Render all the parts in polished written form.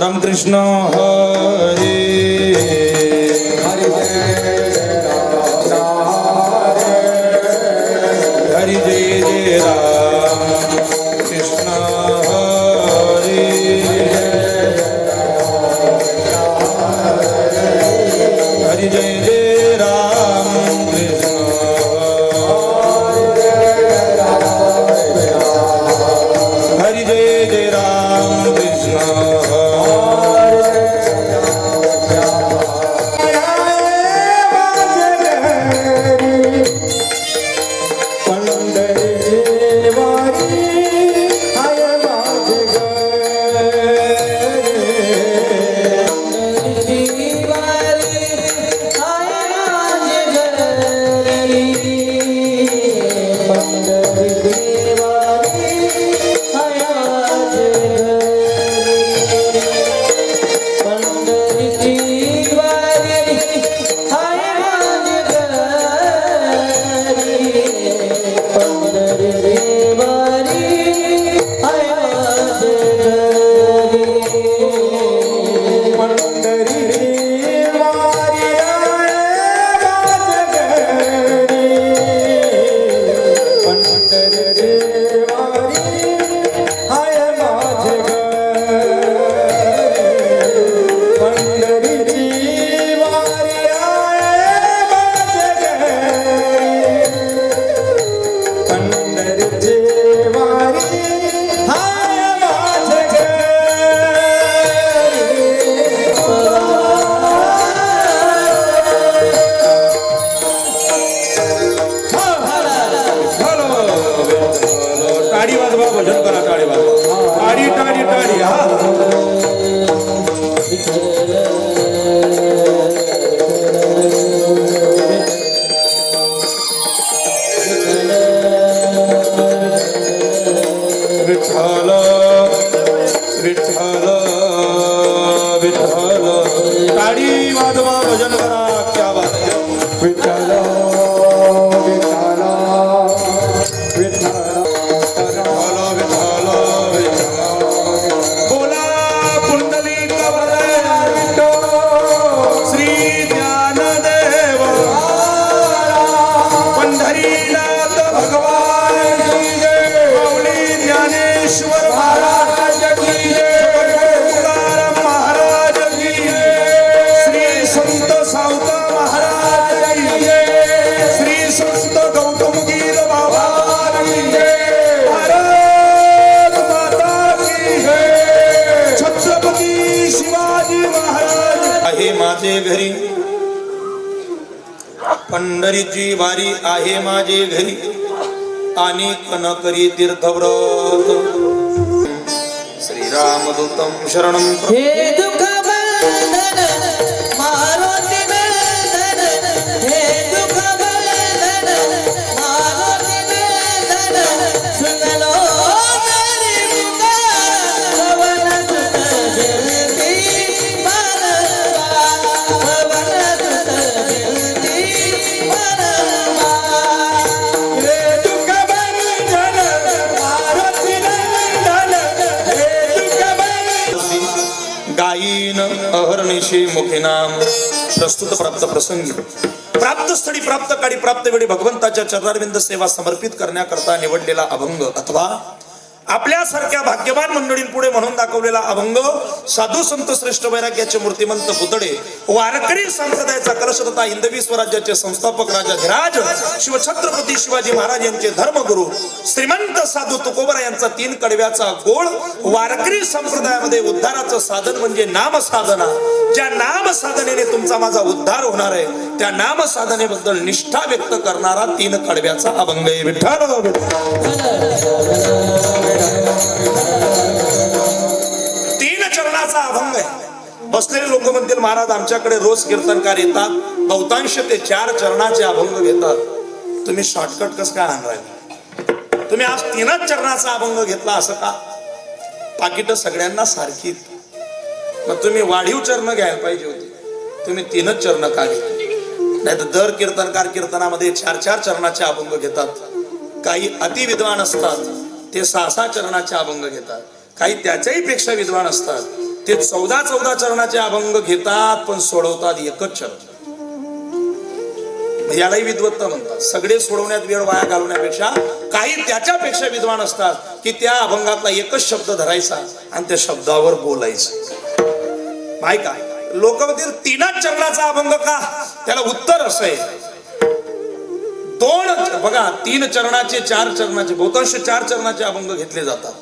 रामकृष्ण हरे हरि जय जय राम कृष्ण हरे हरि जय जय राम कृष्ण हरि जय जय राम कृष्ण भजन करा टाळी वाजवा टाळी टाळी टाळी हा विठ्ठल विठ्ठल विठ्ठल टाळी वाजवा भजन करा क्या बात है विठ्ठल विठ्ठल विठ्ठल माझे घरी पंढरीची वारी आहे माझे घरी आणि कनकरी तीर्थव्रत श्रीरामदूतम शरणम हे दुःख बंधन मारुती बंधन हे दुःख बंधन मारुती बंधन सुनलो तरी पुकार पवन सुत जयंती मनवा पवन सुत जयंती मनवा हे दुःख बंधन मारुती बंधन हे दुःख गायीन अहर्निशी मुखे नाम प्रस्तुत प्राप्त प्रसंगी प्राप्त स्थळी प्राप्त काळी प्राप्त वेळी भगवंताच्या चरणारविंद सेवा समर्पित करण्याकरता निवडलेला अभंग अथवा आपल्यासारख्या भाग्यवान मंडळींपुढे म्हणून दाखवलेला अभंग साधू संत श्रेष्ठ वैराग्याचे मूर्तिमंत पुतळे वारकरी संप्रदायाचा कलश तथा हिंदवी स्वराज्याचे संस्थापक राजाधिराज शिवछत्रपती शिवाजी महाराज यांचे धर्मगुरु श्रीमंत साधू तुकोबरा यांचा 3 कडव्याचा गोळ वारकरी संप्रदायामध्ये उद्धाराचं साधन म्हणजे नाम साधना ज्या नाम साधनेने तुमचा माझा उद्धार होणार आहे त्या नाम साधनेबद्दल निष्ठा व्यक्त करणारा 3 कडव्याचा अभंग आहे विठ्ठल 3 चरणाचा अभंग आहे बसलेले लोक म्हणतील महाराज आमच्याकडे रोज कीर्तनकार येतात बहुतांश ते 4 चरणाचे अभंग घेतात तुम्ही शॉर्टकट कसं काय आणलाय तुम्ही आज 3च चरणाचा अभंग घेतला असं का पाकिट सगळ्यांना सारखी मग तुम्ही वाढीव चरण घ्यायला पाहिजे होती तुम्ही 3च चरण का घेतली नाही तर दर कीर्तनकार कीर्तनामध्ये 4-4 चरणाचे अभंग घेतात काही अति विद्वान असतात ते 6-6 चरणाचे अभंग घेतात काही त्याच्याही पेक्षा विद्वान असतात ते 14 चरणाचे अभंग घेतात पण सोडवतात एकच चरण. यालाही विद्वत्ता म्हणतात. सगळे सोडवण्यात वेळ वाया घालवण्यापेक्षा काही त्याच्यापेक्षा विद्वान असतात की त्या अभंगातला एकच शब्द धरायचा आणि त्या शब्दावर बोलायचं. माहिती काय लोक म्हणतील 3च चरणाचा अभंग का? त्याला उत्तर असं आहे, 2 बघा 3 चरणाचे 4 चरणाचे बहुतांश 4 चरणाचे अभंग घेतले जातात.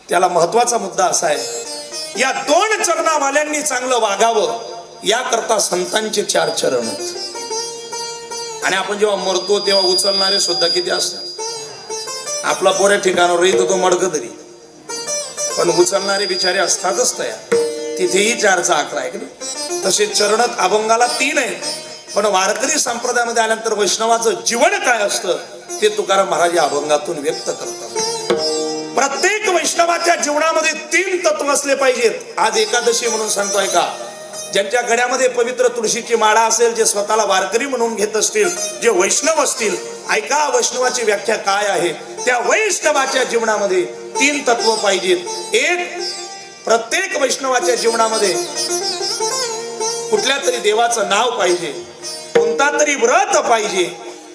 त्याला महत्वाचा मुद्दा असा आहे, या 2 चरणावाल्यांनी चांगलं वागावं याकरता संतांचे 4 चरण आहेत. आणि आपण जेव्हा मरतो तेव्हा उचलणारे सुद्धा किती असतात? आपला पोऱ्या ठिकाणावर येतो तो मडक तरी, पण उचलणारे बिचारे असतातच तयार. तिथेही 4चा आकडा आहे की. तसे चरण अभंगाला 3 आहेत. पण वारकरी संप्रदायामध्ये आल्यानंतर वैष्णवाचं जीवन काय असतं ते तुकाराम महाराज या अभंगातून व्यक्त करतात. प्रत्येक वैष्णवाच्या जीवनामध्ये 3 तत्व असले पाहिजेत. आज एकादशी म्हणून सांगतोय का, ज्यांच्या गळ्यामध्ये पवित्र तुळशीची माळा असेल, जे स्वतःला वारकरी म्हणून घेत असतील, जे वैष्णव असतील, ऐका वैष्णवाची व्याख्या काय आहे. त्या वैष्णवाच्या जीवनामध्ये 3 तत्व पाहिजेत. एक, प्रत्येक वैष्णवाच्या जीवनामध्ये कुठल्या तरी देवाचं नाव पाहिजे, कोणता तरी व्रत पाहिजे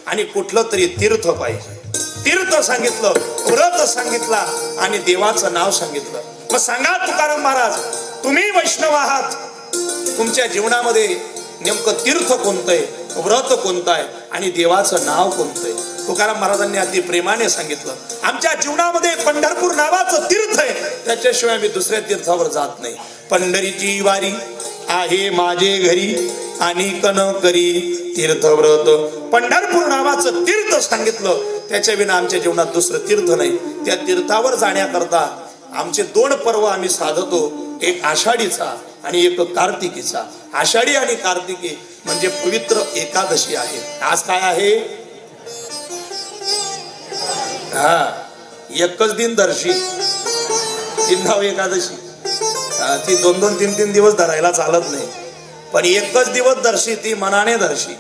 आणि कुठलं तरी तीर्थ पाहिजे. तीर्थ सांगितलं, व्रत सांगितला आणि देवाचं नाव सांगितलं. मग सांगा तुकाराम महाराज, तुम्ही वैष्णव आहात, तुमच्या जीवनामध्ये नेमकं तीर्थ कोणतंय, व्रत कोणतं आहे आणि देवाचं नाव कोणतंय? तुकाराम महाराजांनी अति प्रेमाने सांगितलं, आमच्या जीवनामध्ये पंढरपूर नावाचं तीर्थ आहे, त्याच्याशिवाय मी दुसऱ्या तीर्थावर जात नाही. पंढरीची वारी आहे माझे घरी आणि कन करी तीर्थव्रत. पंढरपूर नावाचं तीर्थ सांगितलं, त्याच्या विना आमच्या जीवनात दुसरं तीर्थ नाही. त्या तीर्थावर जाण्याकरता आमचे 2 पर्व आम्ही साधतो, एक आषाढीचा आणि एक कार्तिकीचा. आषाढी आणि कार्तिकी म्हणजे पवित्र एकादशी आहे. आज काय आहे? एकच दिन दर्शी, 3 धाव एकादशी. ती 2-2, 3-3 दिवस धरायला चालत नाही, पण एकच दिवस दर्शी, ती मनाने दर्शी.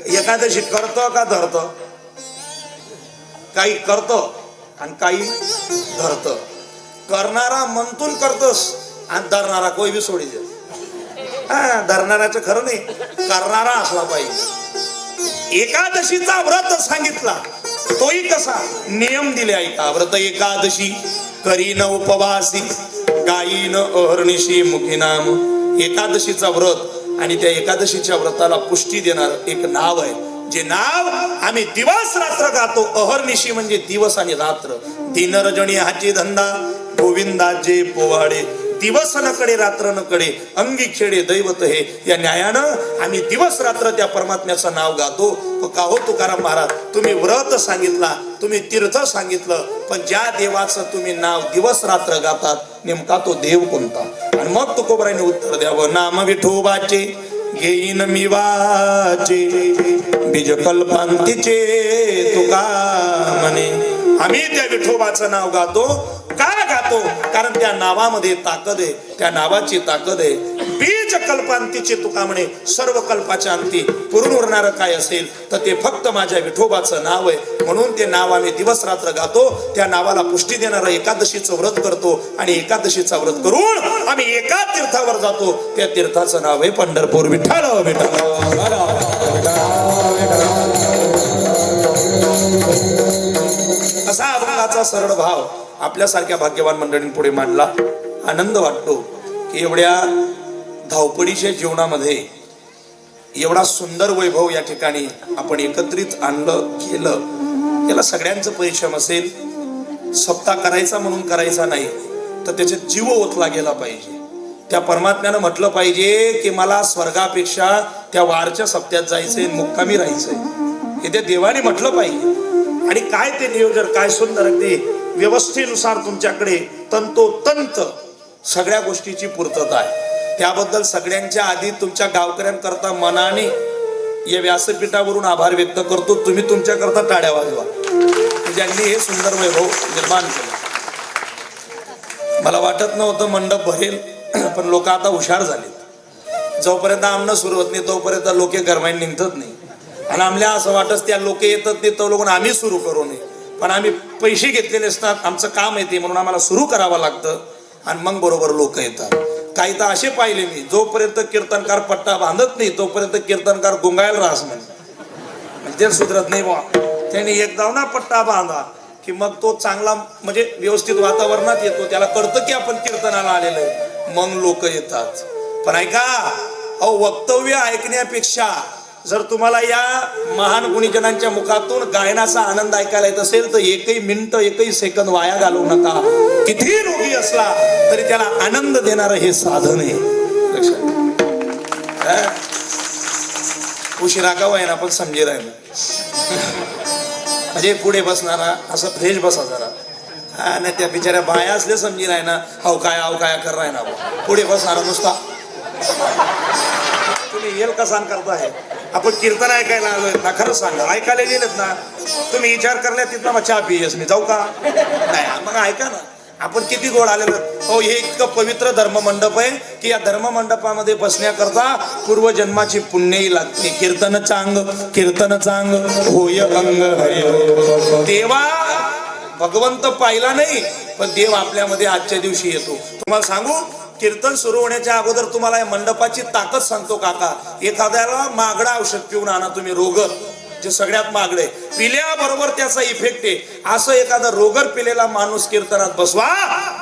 एकादशी करतो का धरतो? काही करतो आणि काही धरतो. करणारा मनतून करतोस आणि धरणारा कोई बी सोडी दे. धरणाऱ्याचं खरं नाही, करणारा असला पाहिजे. एकादशीचा व्रत सांगितला, तोही कसा नियम दिले ऐका. व्रत एकादशी करीन उपवासी, गायीन अहर्निशी मुखी नाम. एकादशीचा व्रत आणि त्या एकादशीच्या व्रताला पुष्टी देणार एक नाव आहे, जे नाव आम्ही दिवस रात्र गातो. अहर्निशी म्हणजे दिवस आणि रात्र. दिनरजणी हाची धंदा गोविंदाचे पोवाडे. दिवस न कडे रात्र न कडे, अंगी खेडे दैवत हे. या न्यायानं आम्ही दिवस रात्र त्या परमात्म्याचं नाव गातो. का हो तुकाराम महाराज, तुम्ही व्रत सांगितला, तुम्ही तीर्थ सांगितलं, पण ज्या देवाचं तुम्ही नाव दिवस रात्र गातात, नेमका तो देव कोणता? आणि मग तुकोबराने उत्तर द्यावं, नाम विठोबाचे घेईन मी वाचे, बीज कल्पांतीचे तुका म्हणे. आम्ही त्या विठोबाचं नाव गातो. का गातो? कारण त्या नावामध्ये ताकद आहे, त्या नावाची ताकद आहे. बीज कल्पांतीचे तुका म्हणे, सर्व कल्पाच्या अंती पुरून उरणारं काय असेल तर ते फक्त माझ्या विठोबाचं नाव आहे. म्हणून ते नाव आम्ही दिवस रात्र गातो. त्या नावाला पुष्टी देणारं एकादशीचं व्रत करतो आणि एकादशीचा व्रत करून आम्ही एका तीर्थावर जातो. त्या तीर्थाचं नाव आहे पंढरपूर. विठ्ठल असा अभंगाचा सरळ भाव आपल्यासारख्या भाग्यवान मंडळींपुढे मांडला. आनंद वाटतो की एवढ्या धावपळीच्या जीवनामध्ये एवढा सुंदर वैभव या ठिकाणी आपण एकत्रित आणलं केलं. याला सगळ्यांचं परिश्रम असेल. सप्ताह करायचा म्हणून करायचा नाही, तर त्याच्यात जीव ओतला गेला पाहिजे. त्या परमात्म्यानं म्हटलं पाहिजे की मला स्वर्गापेक्षा त्या वारच्या सप्त्यात जायचंय, मुक्कामी राहायचंय. हे त्या देवाने म्हटलं पाहिजे. आणि काय ते नियोजन, काय सुंदर. अगदी व्यवस्थेनुसार तुमच्याकडे तंतोतंत सगळ्या गोष्टीची पूर्तता आहे. त्याबद्दल सगळ्यांच्या आधी तुमच्या गावकऱ्यांकरता मनाने या व्यासपीठावरून आभार व्यक्त करतो. तुम्ही तुमच्याकरता टाळ्या वाजवा, ज्यांनी हे सुंदर वैभव निर्माण केलं. मला वाटत नव्हतं मंडप भरेल, पण लोक आता हुशार झाले. जोपर्यंत आमनं सुरू होत नाही तोपर्यंत लोक गरमाईन निघत नाही. आणि आम्हाला असं वाटत त्या लोक येतात नाही तो लोक आम्ही सुरू करू नये, पण आम्ही पैसे घेतलेले असतात, आमचं काम येते म्हणून आम्हाला सुरू करावं लागतं आणि मग बरोबर लोक येतात. काही तर असे पाहिले मी, जोपर्यंत कीर्तनकार पट्टा बांधत नाही तोपर्यंत कीर्तनकार गुंगायला राहस म्हणजे ते सुधरत नाही बा. त्यांनी एकदा ना पट्टा बांधा की मग तो चांगला म्हणजे व्यवस्थित वातावरणात येतो, त्याला कळतं की आपण कीर्तनाला आलेलो आहे, मग लोक येतात. पण ऐका, अहो वक्तव्य ऐकण्यापेक्षा जर तुम्हाला या महान गुणीजनांच्या मुखातून गायनाचा आनंद ऐकायला येत असेल तर एकही मिनिट एकही सेकंद वाया घालवू नका. किती रोगी असला तरी त्याला आनंद देणारं हे साधन आहे. उशिरा का व्हायना पण समजे राहिला म्हणजे पुढे बसणारा असं फ्रेश बसा जरा, आणि त्या बिचाऱ्या बाया असले समजी राही ना, हाव काय कर राही ना, पुढे बसणारा नुसता. तुम्ही येल कसा करताय, आपण कीर्तन ऐकायला आलोय ना, खरंच सांगा ऐकायला गेलेत ना, तुम्ही विचार करल्या तिथं मग चहा पियस मी जाऊ का नाही, मग ऐका ना आपण किती गोड आलेलो. हो, हे इतकं पवित्र धर्ममंडप आहे की या धर्ममंडपामध्ये बसण्याकरता पूर्वजन्माची पुण्यही लागते. कीर्तन चांग होय अंग हय. देवा भगवंत पाहिला नाही पण देव आपल्यामध्ये आजच्या दिवशी येतो. तुम्हाला सांगू, कीर्तन सुरू होण्याच्या अगोदर तुम्हाला या मंडपाची ताकद सांगतो काका. एखाद्याला मागडा औषध पिऊन आणा तुम्ही, रोगर जे सगळ्यात मागडे पिल्याबरोबर त्याचा इफेक्ट आहे, असं एखादा रोगर पिलेला माणूस कीर्तनात बसवा,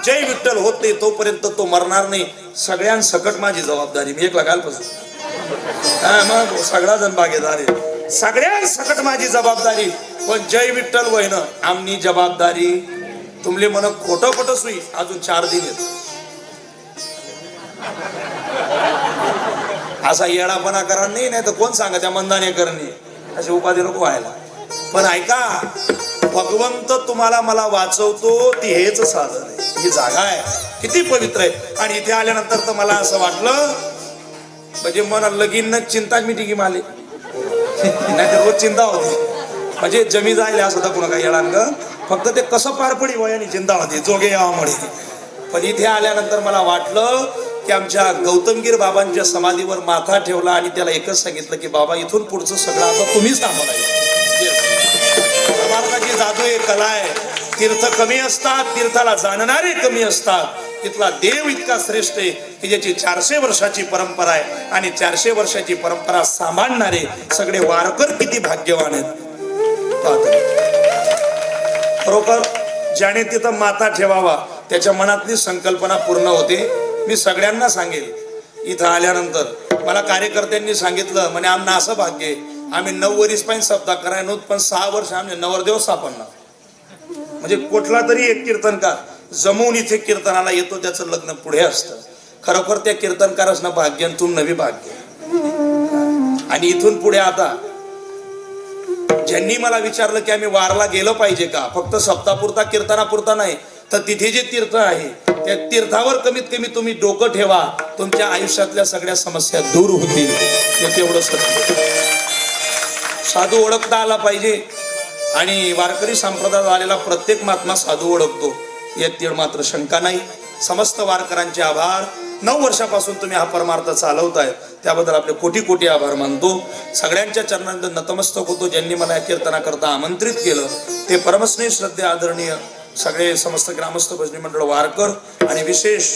जय विठ्ठल होत नाही तोपर्यंत तो मरणार नाही. सगळ्यांसकट माझी जबाबदारी, मी एक लगालपासून मग सगळा जण भागीदार आहे, सगळ्यांसकट माझी जबाबदारी. पण जय विठ्ठल वहिनं आमनी जबाबदारी तुमले मन खोटं सुई अजून 4 दिन येत. असा येडापणा करा नाही, नाही तर कोण सांगा त्या मंदाने करणे अशी उपाधी नको व्हायला. पण ऐका, भगवंत तुम्हाला मला वाचवतो ती हेच साधन आहे, ही जागा आहे किती पवित्र आहे. आणि इथे आल्यानंतर तर मला असं वाटलं म्हणजे मला लगीन चिंताच मी टिकी माले नाही तर रोज चिंता होती, म्हणजे जमी जायला असं दाखवू नका येणार ग, फक्त ते कसं पार पडी वयाने चिंता होती जोगे यावामुळे. पण इथे आल्यानंतर मला वाटलं की आमच्या गौतमगीर बाबांच्या समाधीवर माथा ठेवला आणि त्याला एकच सांगितलं की बाबा इथून पुढचं सगळं आता तुम्हीच सांभाळायचं. परमार्थाची जादू आहे, कला आहे. तीर्थ कमी असतात, तीर्थाला जाणणारे कमी असतात. तिथला देव इतका श्रेष्ठ आहे की ज्याची 400 वर्षाची परंपरा आहे आणि 400 वर्षाची परंपरा सांभाळणारे सगळे वारकर किती भाग्यवान आहेत. खरोखर ज्याने तिथं माथा ठेवावा त्याच्या मनातली संकल्पना पूर्ण होते. मी सगळ्यांना सांगेल, इथं आल्यानंतर मला कार्यकर्त्यांनी सांगितलं म्हणे आमना असं भाग्य आहे, आम्ही 9 वर्ष पण सप्ताह करायला नव्हतं पण 6 वर्ष आम्ही नवरदेव सापडणार. म्हणजे कुठला तरी एक कीर्तनकार जमून इथे कीर्तनाला येतो, त्याचं लग्न पुढे असतं. खरोखर त्या कीर्तनकाराचं भाग्य तुम नवी भाग्य. आणि इथून पुढे आता ज्यांनी मला विचारलं की आम्ही वारला गेलं पाहिजे का, फक्त सप्तापुरता कीर्तनापुरता नाही तर तिथे जे तीर्थ आहे त्या तीर्थावर कमीत कमी तुम्ही डोकं ठेवा, तुमच्या आयुष्यातल्या सगळ्या समस्या दूर होतील. हे तेवढं सत्य. साधू ओळखता आला पाहिजे आणि वारकरी संप्रदायात आलेला प्रत्येक महात्मा साधू ओळखतो यात तीळ मात्र शंका नाही. समस्त वारकऱ्यांचे आभार. 9 वर्षापासून तुम्ही हा परमार्थ चालवताय त्याबद्दल आपले कोटी कोटी आभार मानतो. सगळ्यांच्या चरणांत नतमस्तक होतो. ज्यांनी मला या कीर्तनाकरता आमंत्रित केलं ते परमस्नेह श्रद्धे आदरणीय सगळे समस्त ग्रामस्थ भजनी मंडळ वारकर आणि विशेष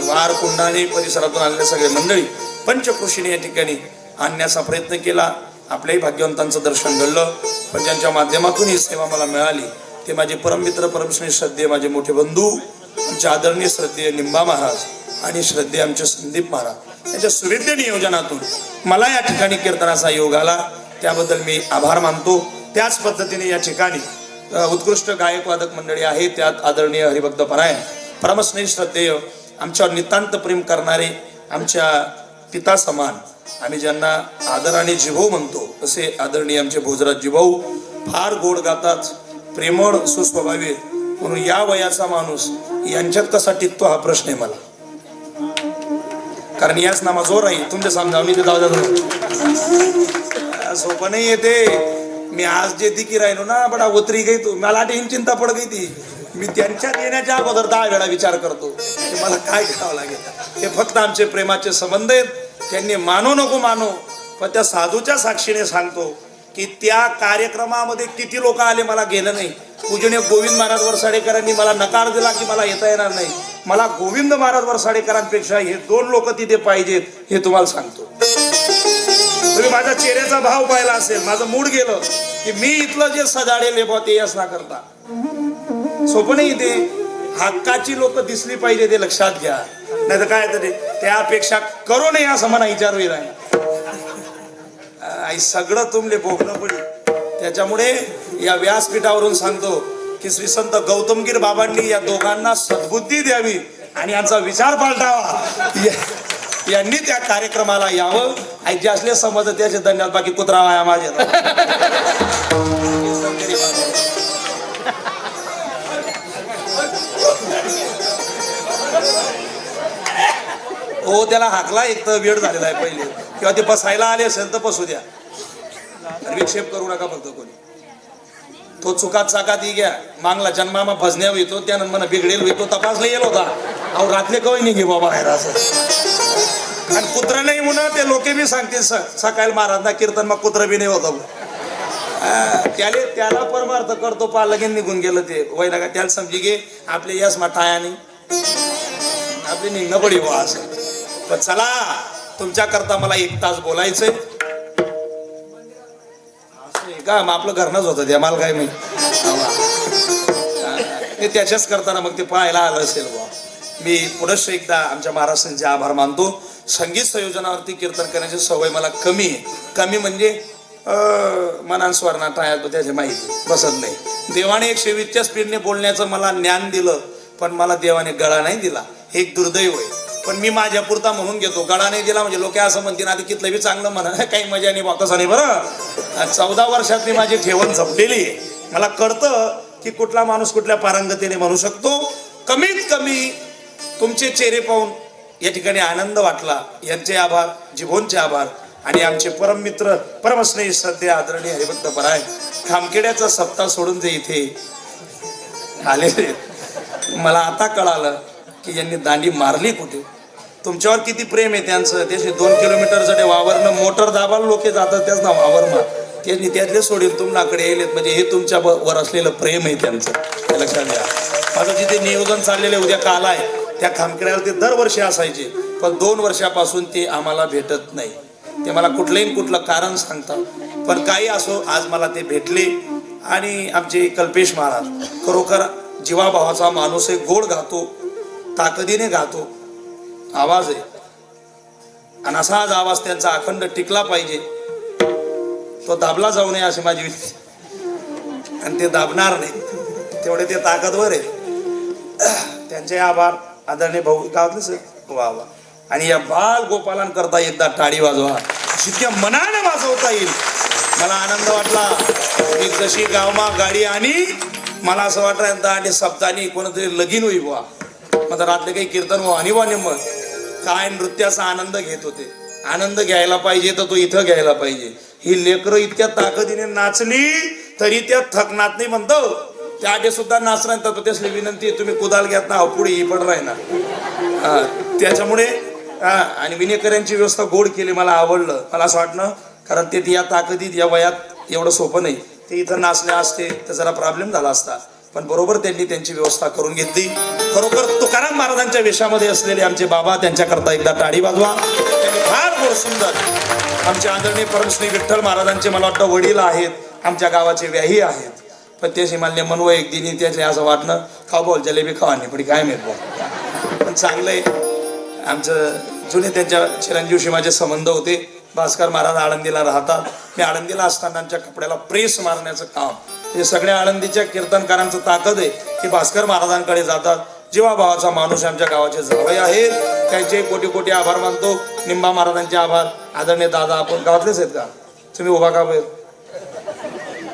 वार कुंडाने परिसरातून आलेले सगळे मंडळी पंचकृषीने या ठिकाणी आणण्याचा प्रयत्न केला. आपल्याही भाग्यवंतांचं दर्शन घडलं. पण ज्यांच्या माध्यमातून ही सेवा मला मिळाली ते माझे परममित्र परमस्नेह श्रद्धेय माझे मोठे बंधू, आमचे आदरणीय श्रद्धेय निंबा महाराज आणि श्रद्धेय आमचे संदीप महाराज यांच्या सुविद्य नियोजनातून मला या ठिकाणी कीर्तनाचा योग आला. त्याबद्दल मी आभार मानतो. त्याच पद्धतीने या ठिकाणी उत्कृष्ट गायक वादक मंडळी आहे. त्यात आदरणीय हरिभक्त परायण परमस्नेह श्रद्धेय आमच्यावर नितांत प्रेम करणारे आमच्या पिता समान आम्ही ज्यांना आदराने जिभाऊ म्हणतो असे आदरणीय आमचे भोजराज जिभाऊ फार गोड गातात, प्रेमळ सुस्वभावी. म्हणून या वयाचा माणूस यांच्यात कसा टिकतो हा प्रश्न आहे मला, कारण याच नामा जोर आहे. तुमच्या समजावणी ते जाऊ सोपं नाही येते. मी आज जे दिकी राहिलो ना बडा उतरी गई तू, मला टेन चिंता पड गई ती. मी त्यांच्यात येण्याच्या अगोदर 10 वेळा विचार करतो की मला काय करावं लागेल. हे फक्त आमचे प्रेमाचे संबंध आहेत. त्यांनी मानो नको मानो पण त्या साधूच्या साक्षीने सांगतो की त्या कार्यक्रमामध्ये किती लोक आले मला गेलं नाही. पूजनीय गोविंद महाराज वरसाडेकरांनी मला नकार दिला की मला येता येणार नाही. मला गोविंद महाराज वरसाडेकरांपेक्षा हे 2 लोक तिथे पाहिजेत हे तुम्हाला सांगतो. तुम्ही माझ्या चेहऱ्याचा भाव पाहिला असेल, माझं मूड गेलं की मी इथलं जे सजाडे लेबा ते असना करता सोपं नाही. ते हक्काची लोक दिसली पाहिजे ते लक्षात घ्या, नाही तर काय तरी त्यापेक्षा करू नये असं म्हणा विचार होईल आई सगळं तुमले भोगणं पडेल. त्याच्यामुळे या व्यासपीठावरून सांगतो की श्री संत गौतमगीर बाबांनी या दोघांना सद्बुद्धी द्यावी आणि यांचा विचार पालटावा. यांनी त्या कार्यक्रमाला यावं. आई जे असले समज त्याचे धन्यवाद, बाकी कुत्रा वाया माझे. हो त्याला हाकला एक तर वेळ झालेला आहे पहिले, किंवा ते बसायला आले असेल तर बसू द्या, विक्षेप करू नका फक्त कोणी. तो चुकात चाकात ही घ्या मागला जन्मामा भजण्या येतो त्यानंतर मला बिघडेल होतो तपासला येईल होता. अहो रातले कवय नाही घे बाबा बाहेर असं. आणि कुत्र नाही म्हणून ते लोके बी सांगतील सकाळी महाराज कीर्तन मग कुत्र बी नाही होतं. त्याला परमार्थ करतो पा लगेच निघून गेलं ते वय नका. त्याला समजी घे आपले यश माठायाने आपली निघणं पडी बा असं. पण चला तुमच्या करता मला 1 तास बोलायचंय का मग आपलं घरनच होतं ते मला काय माहिती. ते त्याच्याच करताना मग ते पाहायला आलं असेल बा. मी पुनश्च एकदा आमच्या महाराष्ट्रांचे आभार मानतो. संगीत संयोजनावरती कीर्तन करण्याची सवय मला कमी आहे. कमी म्हणजे मनान स्वर्णा टाळ्यात त्याची माहिती बसत नाही. देवाने 120च्या स्पीडने बोलण्याचं मला ज्ञान दिलं, पण मला देवाने गळा नाही दिला. हे एक दुर्दैव आहे. पण मी माझ्या पुरता म्हणून घेतो. गळा नाही दिला म्हणजे लोक असं म्हणतील आधी कितलं बी चांगलं म्हणा काही मजा नाही वाटत नाही. बरं 14 वर्षातली माझी ठेवण जपलेली आहे. मला कळतं की कुठला माणूस कुठल्या पारंगतीने म्हणू शकतो. कमीत कमी तुमचे चेहरे पाहून या ठिकाणी आनंद वाटला. यांचे आभार, जिभोनचे आभार. आणि आमचे परममित्र परमस्नेही सध्या आदरणीय हरिभक्त पराय खामखेड्याचा सप्ताह सोडून जे इथे आले, मला आता कळालं की यांनी दांडी मारली कुठे. तुमच्यावर किती प्रेम आहे त्यांचं. त्याचे 2 किलोमीटरसाठी वावरनं मोटर दाबाला लोक जातात त्याच ना वावरमा त्यांनी त्यातले सोडील तुम्हाकडे येलेत. म्हणजे हे तुमच्या वर असलेलं प्रेम आहे त्यांचं, हे लक्षात घ्या. माझं जिथे नियोजन चाललेलं उद्या काल आहे त्या खामखेड्याला ते दरवर्षी असायचे, पण 2 वर्षापासून ते आम्हाला भेटत नाही. ते मला कुठलं कारण सांगतात. पण काही असो आज मला ते भेटले. आणि आमचे कल्पेश महाराज खरोखर जीवाभावाचा माणूस आहे. गोड गातो, ताकदीने गातो, आवाज आहे. आणि असाच आवाज त्यांचा अखंड टिकला पाहिजे. तो दाबला जाऊ नये अशी माझी विनंती. आणि ते दाबणार नाही तेवढे ते ताकदवर आहे. त्यांचे आभार. आदरणीय भाऊ गावातले सर वा वा. आणि या बाल गोपालांकरता एकदा टाळी वाजवा जितक्या मनाने वाजवता येईल. मला आनंद वाटला की जशी गावमा गाडी आणि मला असं वाटलं आणि सप्तानी कोणतरी लगीन होई बुवा. मग रात्री काही कीर्तन हो आणि मग काय नृत्याचा आनंद घेत होते. आनंद घ्यायला पाहिजे तर तो इथं घ्यायला पाहिजे. ही लेकरं इतक्या ताकदीने नाचली तरी त्या थकनात नाही म्हणतो. त्या आधी सुद्धा नाचणार तर त्यासली विनंती तुम्ही कुदाल घ्यात ना पुढे ही पण राहणार. त्याच्यामुळे आणि विनेकऱ्यांची व्यवस्था गोड केली. मला आवडलं. मला असं वाटलं कारण ते या ताकदीत या वयात एवढं सोपं नाही. ते इथं नाचले असते तर जरा प्रॉब्लेम झाला असता. पण बरोबर त्यांनी त्यांची व्यवस्था करून घेतली. खरोखर तुकाराम महाराजांच्या वेशामध्ये असलेले आमचे बाबा त्यांच्याकरता एकदा टाळी वाजवा. त्यांनी फार गोड सुंदर आमचे आदरणीय परमश्री विठ्ठल महाराजांचे मला वाटतं वडील आहेत, आमच्या गावाचे व्याही आहेत. पण त्याचे मान्य मनवं एक दिनी त्याचे असं वाटणं खाऊ बोल जलेबी खावा नाही पण काय माहित बोल. पण चांगलं आहे. आमचं जुने त्यांच्या चिरंजीवशी माझे संबंध होते. भास्कर महाराज आळंदीला राहतात. मी आळंदीला असताना आमच्या कपड्याला प्रेस मारण्याचं काम हे सगळ्या आळंदीच्या कीर्तनकारांचं ताकद आहे की भास्कर महाराजांकडे जातात. जीवाभावाचा माणूस आमच्या गावाचे जावई आहेत. त्यांचे कोटी कोटी आभार मानतो. निंबा महाराजांचे आभार. आदरणीय दादा आपण गावातलेच आहेत का तुम्ही उभा का बाहेर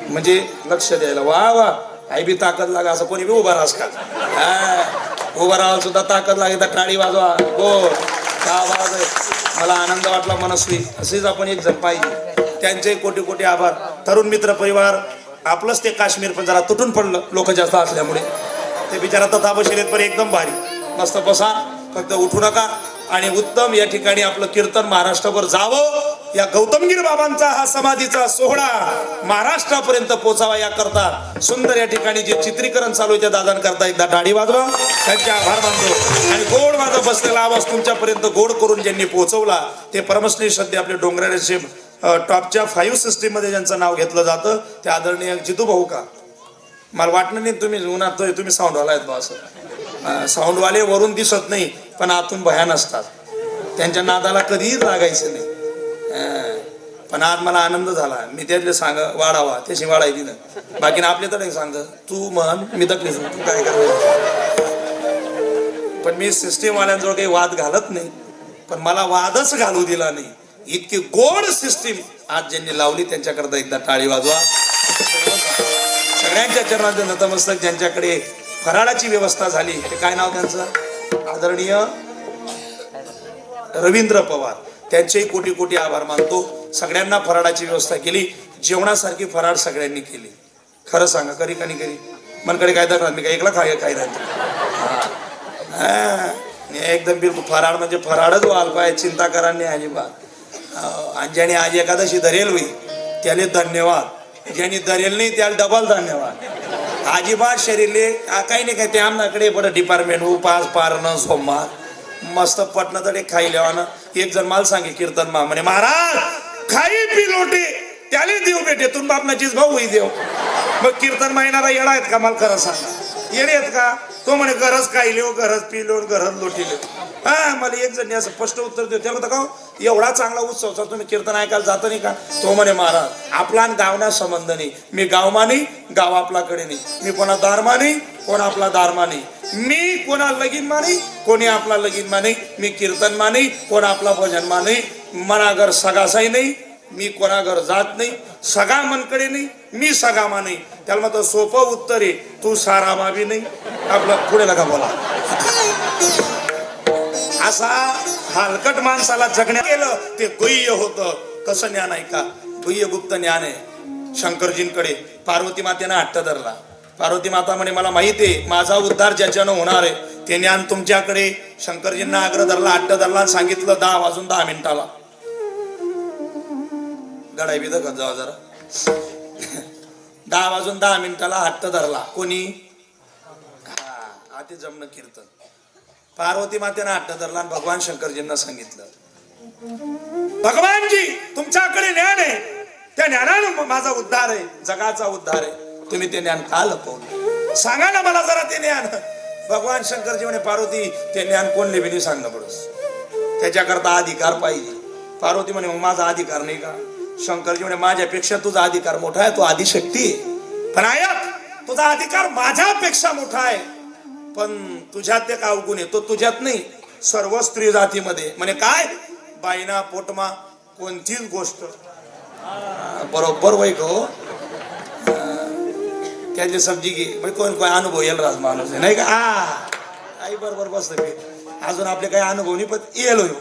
म्हणजे लक्ष द्यायला वा वा आई बी ताकद लागा असं कोणी बी उभा राहस का. उभा राहायला सुद्धा ताकद लागेल तर टाळी वाजवा. हो का आवाज आहे. मला आनंद वाटला मनस्वी. असेच आपण एक जण पाहिजे. त्यांचे कोटी कोटी आभार. तरुण मित्र परिवार आपलंच ते काश्मीर पण जरा तुटून पडलं लोक जास्त असल्यामुळे. ते बिचारा तथा बसलेत पण एकदम भारी मस्त बसा फक्त उठू नका. आणि उत्तम या ठिकाणी आपलं कीर्तन महाराष्ट्रभर जावं या गौतमगीर बाबांचा हा समाधीचा सोहळा महाराष्ट्रापर्यंत पोहोचावा याकरता सुंदर या ठिकाणी जे चित्रीकरण चालू आहे त्या दादांकरता एकदा टाळी वाजवा, त्यांचे आभार मानतो. आणि गोड माझा बसलेला आवाज तुमच्यापर्यंत गोड करून ज्यांनी पोहोचवला ते परमश्री सध्या आपले डोंगराचे टॉपच्या 5 सिस्टीम मध्ये ज्यांचं नाव घेतलं जातं ते आदरणीय जितू भाऊ का. मला वाटलं नाही तुम्ही उन्हात तुम्ही साऊंडवाला आहेत बा असं. साऊंडवाले वरून दिसत नाही पण आतून भयान असतात. त्यांच्या नादाला कधीही लागायचं नाही. पण आज मला आनंद झाला. मी त्यातले सांग वाढावा त्याशी वाढायची ना. बाकी आपले तर सांग तू म्हण मी तकली तू काय करायचं. पण मी सिस्टीम वाल्यांजवळ काही वाद घालत नाही. पण मला वादच घालू दिला नाही. इतकी गोड सिस्टीम आज ज्यांनी लावली त्यांच्याकरता एकदा टाळी वाजवा. सगळ्यांच्या चरणात नतमस्तक. ज्यांच्याकडे फराळाची व्यवस्था झाली ते काय नाव त्यांचं आदरणीय रवींद्र पवार, त्यांचेही कोटी कोटी आभार मानतो. सगळ्यांना फराळाची व्यवस्था केली. जेवणासारखी फराळ सगळ्यांनी केली. खरं सांगा करी का नाही करी. मनकडे काय तर मी काय एकला काय राहतो. एकदम बिलकुल फराळ म्हणजे फराळच व्हाल पाहिजे. चिंता करा नाही अजिबात. आणि ज्याने आज एकादशी धरेल होई त्याला धन्यवाद. ज्यांनी धरेल नाही त्याला डबल धन्यवाद. अजिबात शरीरले काही नाही काय ते आमच्याकडे बरं डिपार्टमेंट उपास पारणं सोमवार मस्त पटणं तर खाई लेवानं. एक जण मला सांगे कीर्तन मा म्हणे महाराज खाई पी लोटे त्याला देऊ बेटे तुम बापनाचीच भाऊ ही देव. मग कीर्तन महिनाला येडा आहेत का मला खरं सांगा. येडे आहेत का. तो म्हणे गरज खाई लिहो गरज पी लो गरज लोटी लिहो. हा मला एक जण असं स्पष्ट उत्तर देऊ. त्याला का एवढा चांगला उत्सव तुम्ही कीर्तन ऐकायला जात नाही का. तो म्हणे महाराज आपला गावना संबंध नाही. मी गाव मानी गाव आपल्याकडे नाही. मी कोणा दार मानी कोण आपला दार मानी. मी कोणा लगीन मानी कोणी आपला लगीन मानी. मी कीर्तन मानी कोण आपला भजन मानी. मना घर सगासाई नाही. मी कोणा घर जात नाही. सगा मनकडे नाही. मी सगा मानी. त्याला मग सोपं उत्तर आहे तू सारा मावी नाही. आपला पुढे नका बोला. असा हलकट माणसाला जगण्या केलं ते गुह्य होतं. कसं ज्ञान आहे का. गुह्य गुप्त ज्ञान आहे. शंकरजींकडे पार्वती मातेनं हट्ट धरला. पार्वती माता म्हणे मला माहिती आहे माझा उद्धार ज्याच्यानं होणार आहे ते ज्ञान तुमच्याकडे. शंकरजींना आग्रह धरला हट्ट धरला आणि सांगितलं 10 वाजून 10 मिनिटाला. गडाई बी दाखवत जावा जरा. 10 वाजून 10 मिनिटाला हट्ट धरला कोणी. हा ते जमणं कीर्तन. पार्वती मातेनं हट्ट धरला आणि भगवान शंकरजींना सांगितलं भगवानजी तुमच्याकडे ज्ञान आहे. त्या ज्ञानानं माझा उद्धार आहे जगाचा उद्धार आहे. तुम्ही ते ज्ञान का लपवलं सांगा ना मला जरा ते ज्ञान. भगवान शंकरजी म्हणे पार्वती ते ज्ञान कोण लेविनी सांगा पडस. त्याच्याकरता अधिकार पाहिजे. पार्वती म्हणे मग माझा अधिकार नाही का. शंकरजी म्हणे माझ्यापेक्षा तुझा अधिकार मोठा आहे. तू आदिशक्ती आहे. पण ऐक तुझा अधिकार माझ्यापेक्षा मोठा आहे. पण तुझ्यात ते का अवगुण आहे तो तुझ्यात नाही सर्व स्त्री जातीमध्ये. म्हणे काय बाईना पोटमा कोणतीच गोष्ट बरोबर वय गो त्याची सब्जी घे कोण कोण अनुभव येईल राज माणूस आहे नाही का. आई बरोबर बसत अजून आपले काही अनुभव नाही पण येल होईल.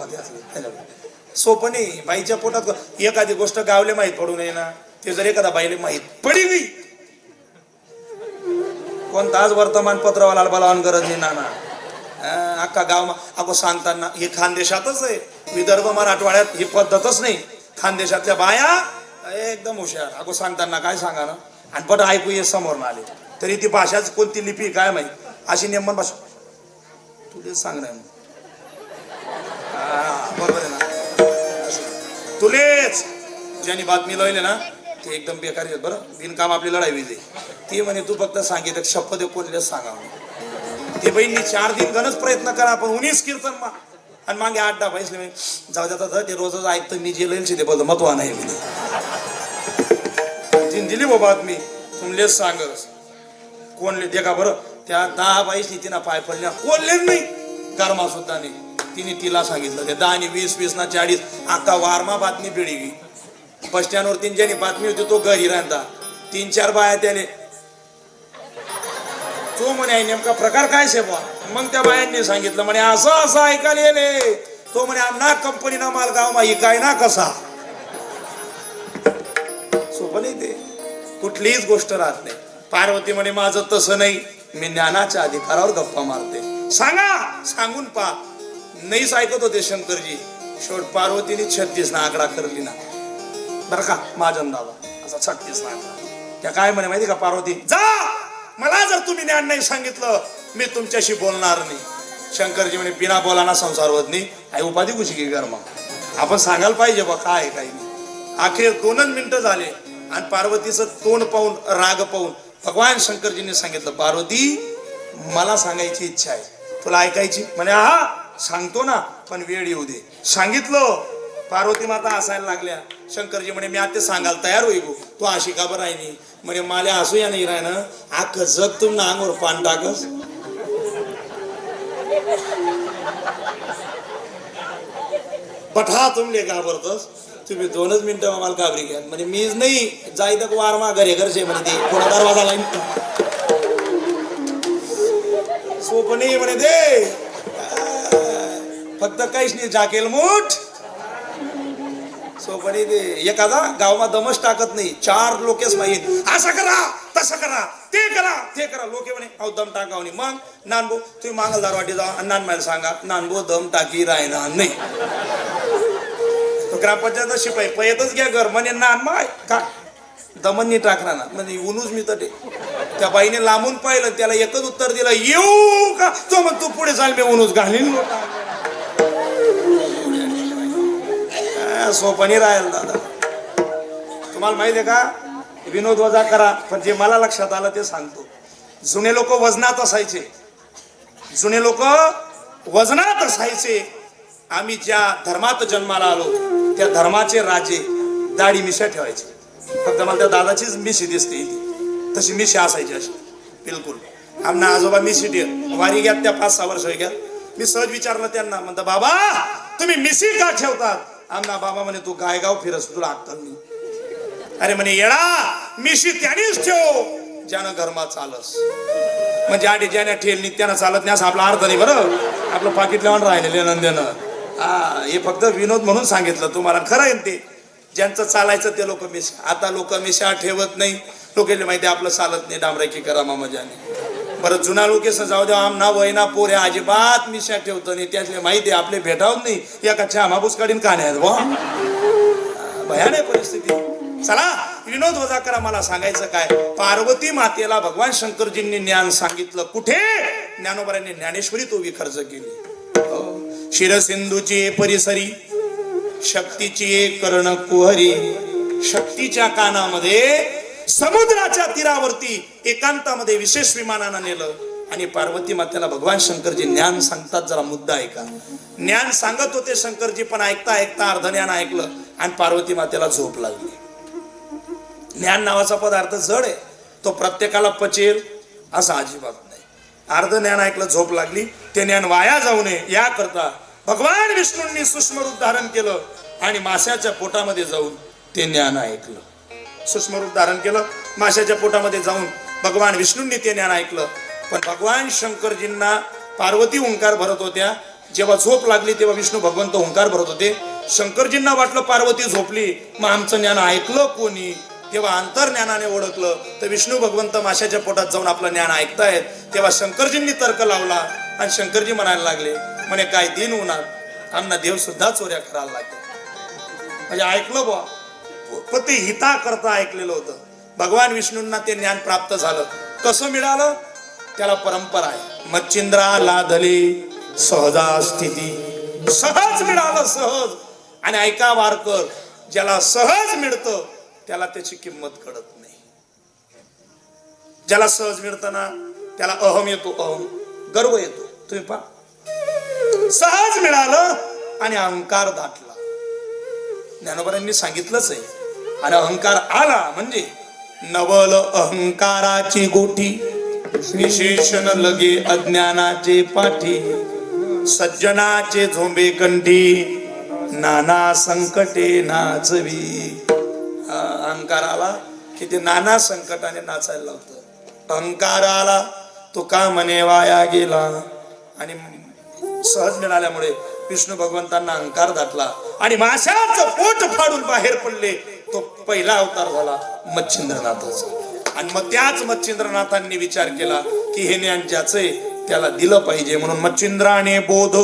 सोपं नाही. बाईच्या पोटात एखादी गोष्ट गावले माहीत पडू नये ना. ते जर एखादा बाईले माहीत पडली कोणता आज वर्तमानपत्रवाला बोलावून गरज नाही नाना. अख्खा गाव अगो सांगताना हे खानदेशातच आहे. विदर्भ मराठवाड्यात ही पद्धतच नाही. खानदेशातल्या बाया एकदम हुशार. अगो सांगताना काय सांगा ना आणि पट ऐकू ये समोर आले तरी ती भाषाच कोणती लिपी काय माहिती अशी नेमन भाषा तुले सांगणार बरोबर आहे ना. तुलेच ज्यांनी बातमी लावली ना ते एकदम बेकार आहेत बरं. बिनकाम आपली लढाई विजय. ती म्हणे तू फक्त सांगितलं शपथ कोणीला सांगा. ते बहिणी 4 दिन गणच प्रयत्न करा पण 19 कीर्तन मा आणि मागे 8-10 पैसे जाऊ जातात ते रोजच ऐकतं. मी जे लईल ते बोलतो महत्व नाही दिली बो बातमी तुमलेच सांग कोणले दे का बरं. त्या 10 बाईसनी तिनं पाय पडल्या कोणलेच नाही गरमा सुद्धा नाही. तिने तिला सांगितलं ते 10 आणि 20 ना 40 अख्खा वारमा बातमी पिढी गी. बस स्टँडवर ज्यानी बातमी होती तो घरी राहता 3-4 बाया त्याने तो म्हणे नेमका प्रकार काय सेवा. मग त्या बायांनी सांगितलं म्हणे असं असं ऐकायला येले. तो म्हणे आमना कंपनीना माल गाव मा इकाय ना कसा. सोपं नाही ते. कुठलीच गोष्ट राहत नाही. पार्वती म्हणे माझं तसं नाही. मी ज्ञानाच्या अधिकारावर गप्पा मारते. सांगा सांगून पा नाहीच ऐकत होते शंकरजी. शेवट पार्वतीने 36 ना आकडा करली ना बरं का महाजन दादा असा 36 ना आकडा. त्या काय म्हणे माहिती का पार्वती, जा मला जर तुम्ही ज्ञान नाही सांगितलं मी तुमच्याशी बोलणार नाही. शंकरजी म्हणे बिना बोलाना संसार होत नाही. आई उपाधी कुशी की कर मग आपण सांगायला पाहिजे बा काय काही नाही. अखेर 2च मिनिटं झाले आणि पार्वतीचं तोंड पाहून राग पाहून भगवान शंकरजींनी सांगितलं, पार्वती मला सांगायची इच्छा आहे, तुला ऐकायची? म्हणे हा सांगतो ना पण वेळ येऊ दे. सांगितलं. पार्वती माता हसायला लागल्या. शंकरजी म्हणे मी आता सांगायला तयार होई गो, तू अशी का बरं आहे नाही? म्हणे मला असू या नाही राहणं आख जग तुम ना अंगवर पान टाकस. पठा तुमले घाबरतस, तुम्ही 2च मिनिटं आम्हाला घाबरी घ्या. म्हणजे मीच नाही जाई तर वारमा घरे घरचे म्हणे ते कोणा दरवाजा लाईन सोपणी म्हणे दे फक्त काहीच नाही झाकेल मूठ सोपणी दे. एखादा गावात दमच टाकत नाही 4 लोकेच माहीत असं करा तसं करा ते करा ते करा. लोके म्हणे अहो दम टाकावणी. मग नानबो तुम्ही मांगलदार वाटी जा नान मला सांगा नानबो दम टाकी राहणार नाही. ग्रामपंचायत शिपाई पयतच घ्या घर म्हणे नान माय का दमननी टाकणार ना म्हणजे उनूच मी तटे. त्या बाईने लांबून पाहिलं त्याला एकच उत्तर दिलं येऊ का. तो मग तू पुढे चाल मी उनूच घालीन. सोपणी राहील दादा. तुम्हाला माहिती आहे का विनोद वजा करा पण जे मला लक्षात आलं ते सांगतो. जुने लोक वजनात असायचे. जुने लोक वजनात असायचे. आम्ही ज्या धर्मात जन्माला आलो त्या धर्माचे राजे दाढी मिशा ठेवायचे. फक्त मला त्या दादाचीच मिशी दिसते तशी मिशी असायची अशी बिलकुल. आमना आजोबा मिशी ठेव वारी घ्यात त्या 5-6 वर्ष घ्या. मी सहज विचारलं त्यांना म्हणता बाबा तुम्ही मिशी का ठेवतात? आमना बाबा म्हणे तू गायगाव फिरस तुला अक्कल नाही. अरे म्हणे येडा मिशी त्यानेच ठेव ज्यानं घरमा चालस. म्हणजे आधी ज्याने ठेलनी त्यानं चालत नाही असं आपला अर्थ नाही बरं. आपलं पाकिट लावून राहिलेलं नंदेनं हे फक्त विनोद म्हणून सांगितलं तुम्हाला. खरं आहे ते ज्यांचं चालायचं ते लोक मिशा. आता लोक मिशा ठेवत नाही. लोकांना माहिती आपलं चालत नाही डांबराकी करा मामाजाने. बरं जुना लोकेस जाऊ द्या आमना वयना पोऱ्या अजिबात मिशा ठेवतो नाही. त्यातले माहिती आपले भेटावत नाही एका छामाबूस काढीन का नाही भयान आहे परिस्थिती. चला विनोद वजा करा. मला सांगायचं काय पार्वती मातेला भगवान शंकरजींनी ज्ञान सांगितलं. कुठे? ज्ञानोबरांनी ज्ञानेश्वरी तो विखर्ज केली. शिरसिंधूची परिसरी शक्तीची कर्ण कुहरी. शक्तीच्या कानामध्ये समुद्राच्या तीरावरती एकांतामध्ये विशेष विमानानं नेलं आणि पार्वती मातेला भगवान शंकरजी ज्ञान सांगतात. जरा मुद्दा ऐका. ज्ञान सांगत होते शंकरजी पण ऐकता ऐकता अर्धज्ञान ऐकलं आणि पार्वती मातेला झोप लागली. ज्ञान नावाचा पदार्थ जड आहे. तो प्रत्येकाला पचेल असं अजिबात नाही. अर्ध ज्ञान ऐकलं झोप लागली. ते ज्ञान वाया जाऊ नये याकरता भगवान विष्णूंनी सूक्ष्म रूप धारण केलं आणि माशाच्या पोटामध्ये जाऊन ते ज्ञान ऐकलं. सूक्ष्म रूप धारण केलं माशाच्या पोटामध्ये जाऊन भगवान विष्णूंनी ते ज्ञान ऐकलं. पण भगवान शंकरजींना पार्वती ओंकार भरत होत्या. जेव्हा झोप लागली तेव्हा विष्णू भगवंत ओंकार भरत होते. शंकरजींना वाटलं पार्वती झोपली मग आमचं ज्ञान ऐकलं कोणी. तेव्हा अंतर्ज्ञानाने ओळखलं तर विष्णू भगवंत माशाच्या पोटात जाऊन आपलं ज्ञान ऐकतायत. तेव्हा शंकरजींनी तर्क लावला आणि शंकरजी म्हणायला लागले म्हणे काय दिन उन्हात आमना देव सुद्धा चोऱ्या करायला लागले. म्हणजे ऐकलं बुवा पण ते हिता करता ऐकलेलं होतं. भगवान विष्णूंना ते ज्ञान प्राप्त झालं. कसं मिळालं? त्याला परंपरा आहे. मच्छिंद्रा लाधले सहजा स्थिती. सहज मिळालं सहज. आणि ऐका वारकर ज्याला सहज मिळतं त्याला त्याची किंमत कळत नाही. ज्याला सहज मिळतं ना त्याला अहम येतो. अहम गर्व येतो. तुम्ही पहा सहज मिळालं आणि अहंकार दाटला. ज्ञानोबांनी सांगितलंच आहे. आणि अहंकार आला म्हणजे नवल अहंकाराची गोठी विशेषण लगे अज्ञानाचे पाठी. सज्जनाचे झोंबे कंठी नाना संकटे नाचवी. अहंकार आला की ते नाना संकटाने नाचायला लावतं. अहंकार आला तो का म्हणे वाया गेला. आणि सहज मिळाल्यामुळे विष्णू भगवंतांना अहंकार दाटला आणि माशाचं पोट फाडून बाहेर पडले. तो पहिला अवतार झाला मच्छिंद्रनाथाचा. आणि मग त्याच मच्छिंद्रनाथांनी विचार केला की हे ज्ञान ज्याचे त्याला दिलं पाहिजे. म्हणून मच्छिंद्राने बोध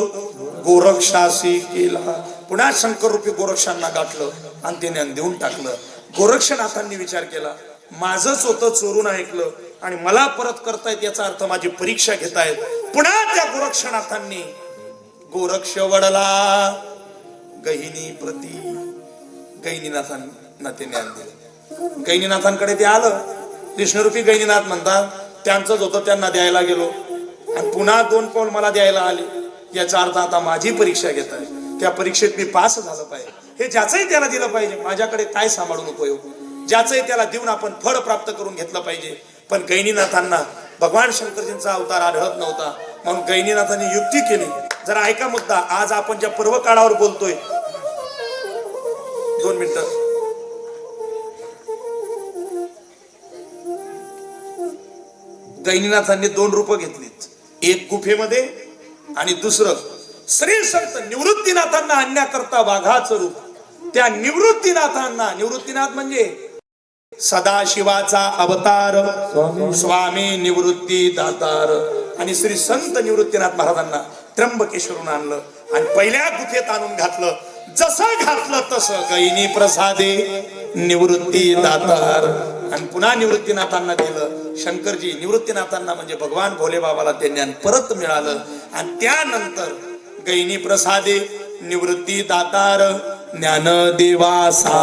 गोरक्षासी केला. पुन्हा शंकर रूपी गोरक्षांना गाठलं आणि ते ज्ञान देऊन टाकलं. गोरक्षनाथांनी विचार केला, माझंच होतं, चोरून ऐकलं आणि मला परत करतायत, याचा अर्थ माझी परीक्षा घेतायत. पुन्हा त्या गोरक्षनाथांनी गोरक्ष वडला गहिनी प्रती गहिनीनाथांना ते ज्ञान दिलं. गहिनीनाथांकडे ते आलं, कृष्णरूपी गहिनीनाथ म्हणतात त्यांचंच होतं, त्यांना द्यायला गेलो आणि पुन्हा 2 पाऊल मला द्यायला आले. याचा अर्थ आता माझी परीक्षा घेत आहे, त्या परीक्षेत मी पास झालं पाहिजे. हे ज्याचंही त्याला दिलं पाहिजे, माझ्याकडे काय सांभाळून उपयोग. ज्याचंही त्याला देऊन आपण फळ प्राप्त करून घेतलं पाहिजे. पण गहिनीनाथांना भगवान शंकरजींचा अवतार आढळत नव्हता, म्हणून गहिनीनाथांनी युक्ती केली. जरा ऐका मुद्दा, आज आपण ज्या पर्व काळावर बोलतोय, 2 मिनिटं. गहिनीनाथांनी 2 रूप घेतलीत, एक गुफेमध्ये आणि दुसरं श्री संत निवृत्तीनाथांना आणण्याकरता वाघाचं रूप. त्या निवृत्तीनाथांना, निवृत्तीनाथ म्हणजे सदाशिवाचा अवतार, स्वामी निवृत्ती दातार, आणि श्री संत निवृत्तीनाथ महाराजांना त्र्यंबकेश्वरून आणलं आणि पहिल्या गुफेत आणून घातलं. जसं घातलं तसं गहिनी प्रसादे निवृत्ती दातार, आणि पुन्हा निवृत्तीनाथांना दिलं. शंकरजी निवृत्तीनाथांना म्हणजे भगवान भोले बाबाला ते ज्ञान परत मिळालं. आणि त्यानंतर गहिनी प्रसादे निवृत्ती दातार ज्ञानदेवासा.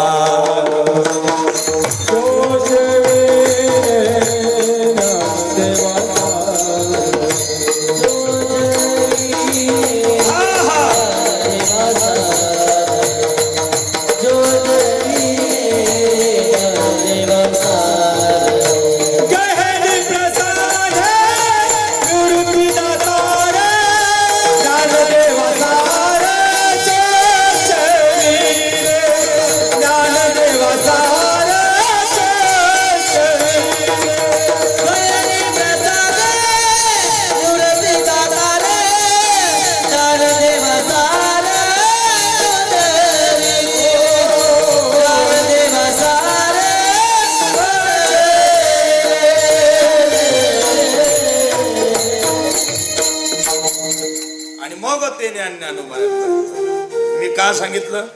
मी का सांगितलं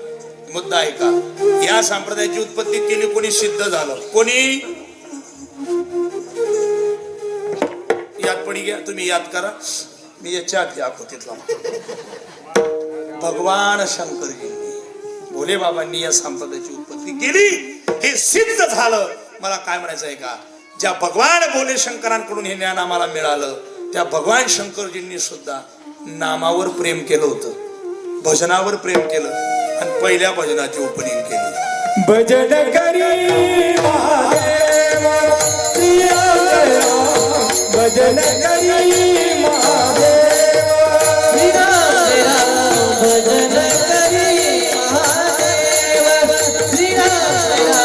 मुद्दा ऐका. या संप्रदायाची उत्पत्ती केली कोणी, सिद्ध झालं कोणी. याद पडी घ्या, तुम्ही याद करा, मी याच्या आत आकृतीतला भगवान शंकरजींनी, भोले बाबांनी या संप्रदायाची उत्पत्ती केली, हे सिद्ध झालं. मला काय म्हणायचं आहे का, ज्या भगवान भोले शंकरांकडून हे ज्ञान आम्हाला मिळालं, त्या भगवान शंकरजींनी सुद्धा नामावर प्रेम केलं होतं, भजनावर प्रेम केलं आणि पहिल्या भजनाची ओपनिंग केली. भजन करी महादेव प्रिया जया, भजन करी महादेव प्रिया जया, भजन करी महादेव, प्रिया जया,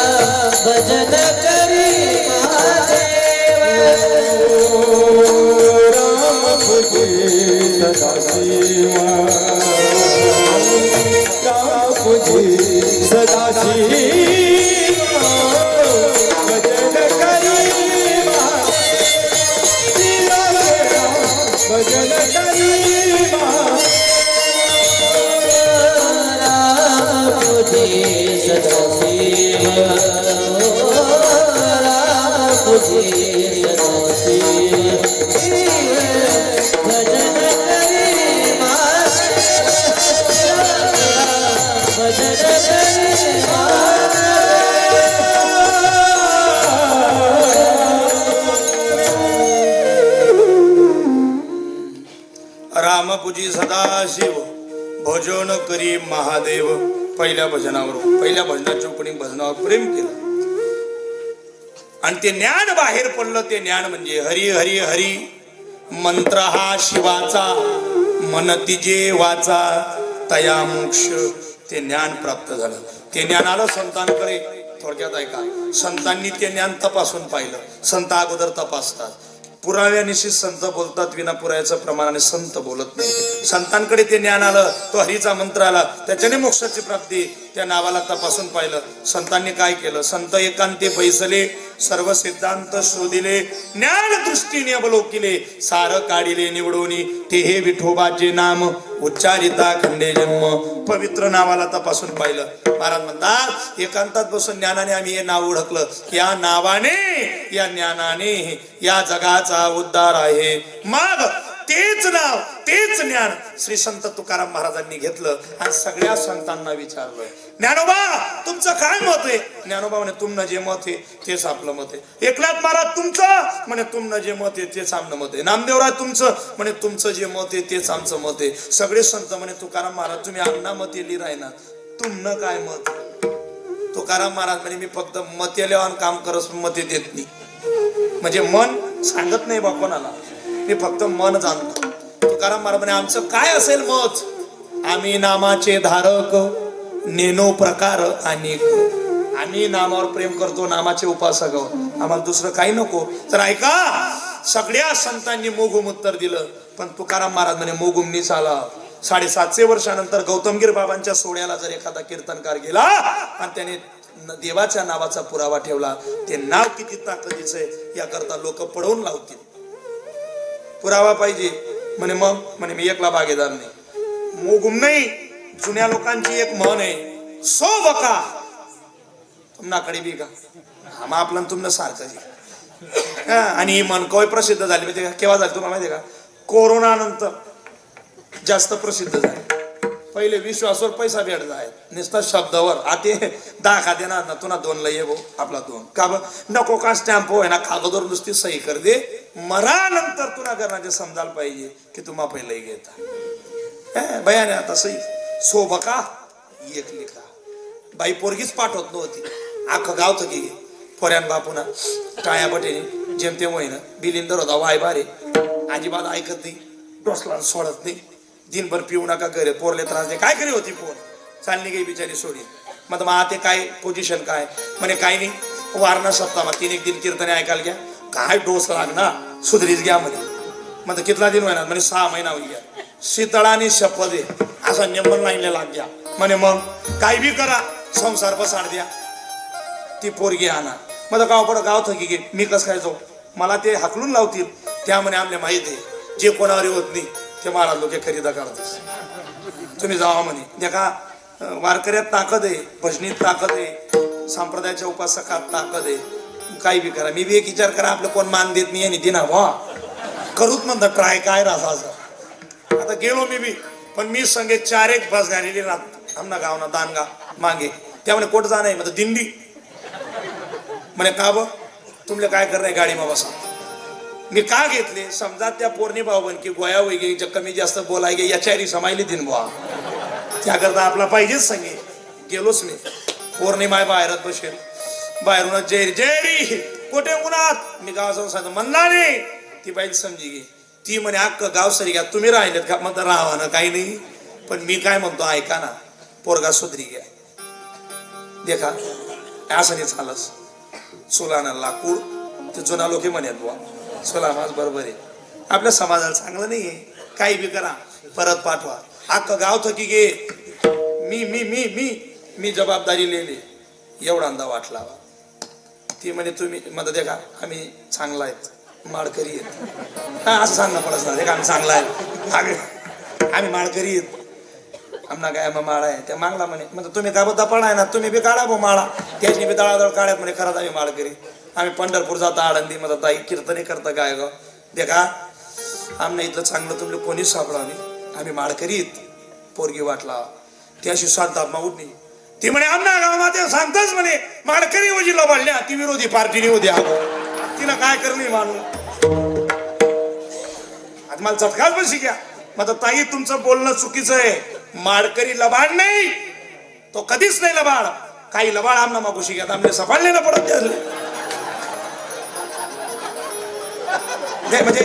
भजन करी महादेव. राम भजे सदाशिवा, राम भजे सदाशिवा, भजन करी प्रिया जया, भजन करी राम तुझे सदाशिव, राम तुझे सदाशिव, भजन करी महादेव, भजन करी महादेव. रामपूजी सदाशिव, भजन करी महादेव. पहिल्या भजनावर, पहिल्या भजनाच्या ओपनिंग भजनावर प्रेम केलं आणि ते ज्ञान बाहेर पडलं. ते ज्ञान म्हणजे हरी हरी हरी मंत्र हा शिवाचा, मन तिजे वाचा तया मोक्ष. ते ज्ञान प्राप्त झालं. ते ज्ञान आलं संतांकडे. थोडक्यात ऐका, संतांनी ते ज्ञान तपासून पाहिलं. संत अगोदर तपासतात, पुराव्यानिशी संत बोलतात, विना पुराव्याच्या प्रमाणाने संत बोलत नाही. संतांकडे ते ज्ञान आलं, तो हरीचा मंत्र आला, त्याच्याने मोक्षाची प्राप्ती. त्या नावाला तपासून पाहिलं. संतांनी काय केलं? संत एकांती बैसले, सर्व सिद्धांत शोधिले, ज्ञान दृष्टीने अवलोकिले, सार काढिले निवडोनी, ते हे विठोबाचे नाम उच्चारिता खंडे जन्म. पवित्र नावाला तपासून पाहिलं. महाराज म्हणतात एकांतात बसून ज्ञानाने आम्ही हे नाव ओळखलं. या नावाने, या ज्ञानाने या जगाचा उद्धार आहे. मग तेच नाव, तेच ज्ञान श्री संत तुकाराम महाराजांनी घेतलं आणि सगळ्या संतांना विचारलं, ज्ञानोबा तुमचं काय मत आहे? ज्ञानोबा म्हणे तुमनं जे मत आहे तेच आपलं मत आहे. एकनाथ महाराज तुमचं म्हणे तुमनं जे मत आहे तेच आमचं मत आहे. नामदेवराज तुमचं म्हणे तुमचं जे मत आहे तेच आमचं मत आहे. सगळे संत म्हणे तुकाराम महाराज तुम्ही आमना मत येली राहिना, तुमनं काय मत? तुकाराम महाराज म्हणे मी फक्त मत येल्यावर काम करस, मत देत नाही. म्हणजे मन सांगत नाही बा कोणाला, मी फक्त मन जाणतो. तुकाराम महाराज म्हणे आमचं काय असेल मत? आम्ही नामाचे धारक, नेनो प्रकार अनेक. आम्ही नामावर प्रेम करतो, नामाचे उपासक आहोत, आम्हाला दुसरं काही नको. तर ऐका, सगळ्या संतांनी मोगुम उत्तर दिलं, पण तुकाराम महाराज म्हणे मोगुमनी चाला. 750 वर्षानंतर गौतमगीर बाबांच्या सोहळ्याला जर एखादा कीर्तनकार गेला आणि त्याने देवाच्या नावाचा पुरावा ठेवला, ते नाव किती ताकदीचं आहे याकरता लोक पळवून लावतील. पुरावा पाहिजे म्हणे. मग म्हणे मी एकला भागीदार नाही. मोगुम नाही, जुन्या लोकांची एक म्हण आहे, सो बका तुमनाकडे बी का मग आपलं तुमनं सारखं. आणि ही म्हण कवय प्रसिद्ध झाली माहिती का? केव्हा झाली तुम्हाला माहिती का? कोरोना नंतर जास्त प्रसिद्ध झाली. पहिले विश्वासावर पैसा भेट जाय नुसता शब्दावर. आते 10 खाते ना तुला 2 ला ये भाऊ, आपला 2 का ब नको का स्टॅम्प होय ना, कागदवर नुसती सही कर दे. मरानंतर तुला करण्याचे समजायला पाहिजे की तुम्हा पहिले घेता बयाने आता सही सोबका एक लिखा. बाई पोरगीच पाठवत नव्हती, अख्खं गाव तर की फोऱ्यान बापूना टाया बटेने जेमतेम होईना. बिलिंदर होता वाय बारे, अजिबात ऐकत नाही, डोसला सोडत नाही. दिनभर पिऊ नका घरे, पोरले त्रास दे. काय करी होती पोर? चालली गई बिचारी सोडी. मग ते काय पोझिशन काय म्हणे? काय नाही, वारणा सप्ताह 3 दिन कीर्तने ऐकायला घ्या. काय डोस लागना, सुधरीच घ्या म्हणे. मग कितला दिन होईना म्हणे? 6 महिना होईल घ्या. शीतळाने शपथ दे असा नियमन लाईनला लाग घ्या म्हणे. मग काय बी करा, संसार बसाड द्या, ती पोरगी आणा. मग गाव थकी गे, मी कसं काय जाऊ? मला ते हाकलून लावतील. त्या म्हणे आमल्या माहिती आहे जे कोणावर होत नाही ते महाराज लोक खरेदा करतात, तुम्ही जावा म्हणे. देखा वारकऱ्यात ताकद आहे, भजनीत ताकद आहे, संप्रदायाच्या उपासकात ताकद आहे. काही बी करा. मी बी एक विचार करा, आपलं कोण मान देत नाही आणि दिना वा करूच म्हणतात ट्राय काय राहा. आता गेलो मी बी, पण मी संगे 4 बस घालेली राहत आमना गावना दानगा मागे. त्यामुळे कोट जाणं आहे. म्हणजे दिंडी म्हणे का ब तुमले काय करणार गाडी मा बसा. मी का घेतले? समजा त्या पोरणी भाऊ बन की गोया वैगे कमी जास्त बोलाय गे याच्यारी समायली दिन बुवा, त्याकरता आपला पाहिजेच संगे. गेलोच मी. पोरणी माय बाहेरात बसेल, बाहेरून जेरी जेरी कोठे उन्हात. मी गाव जाऊन सांगतो म्हणला नाही. ती बाईल समजी गे. ती म्हणे अख्खं गाव सरी घ्या, तुम्ही राहिलेत का? मग राहा ना, काही नाही. पण मी काय म्हणतो ऐका ना, पोरगा सुधरी घ्या. देखा असं नाही चालस. सोलाना लाकूड ते जुना लोके म्हणत बुवा, सोला माझ बरोबर आहे. आपल्या समाजाला चांगलं नाहीये. काही बी करा, परत पाठवा. अख्खं गाव थकी गे. मी मी मी मी मी जबाबदारी लिहिली. एवढा अंदा वाटला. ती म्हणे तुम्ही मग देखा आम्ही चांगला आहेत, माळकरी आहेत. हा असं सांगणं पडत ना, देखा आम्ही चांगला आहे, आम्ही माळकरी आहेत. आमना काय मग माळा आहे त्या मागला म्हणे. मग तुम्ही काय बद्दा पण आहे ना, तुम्ही बी काढा भाऊ माळा. त्याची बी दळादळ काढ्यात म्हणे. खरंच आम्ही माळकरी. आम्ही पंढरपूर जाता, आळंदी मध्ये ताई कीर्तने करता काय ग. देखा आमना इथलं चांगलं तुमले कोणीच सापडा नाही, आम्ही माळकरी आहेत. पोरगी वाटला त्याशी शांत आत्मा उठली. ती म्हणे आमना गावामध्ये सांगताच म्हणे माळकरी वजीला बाळल्या, ती विरोधी पार्टीने उद्या तिला काय करणे मानू. आता मला चटकाच पण शिक्या. मग ताई तुमचं बोलणं चुकीचं आहे. माळकरी लबाड नाही, तो कधीच नाही लबाड. काही लबाड आमना मागू शिक्यात आमने सफाळलेलं पडत म्हणजे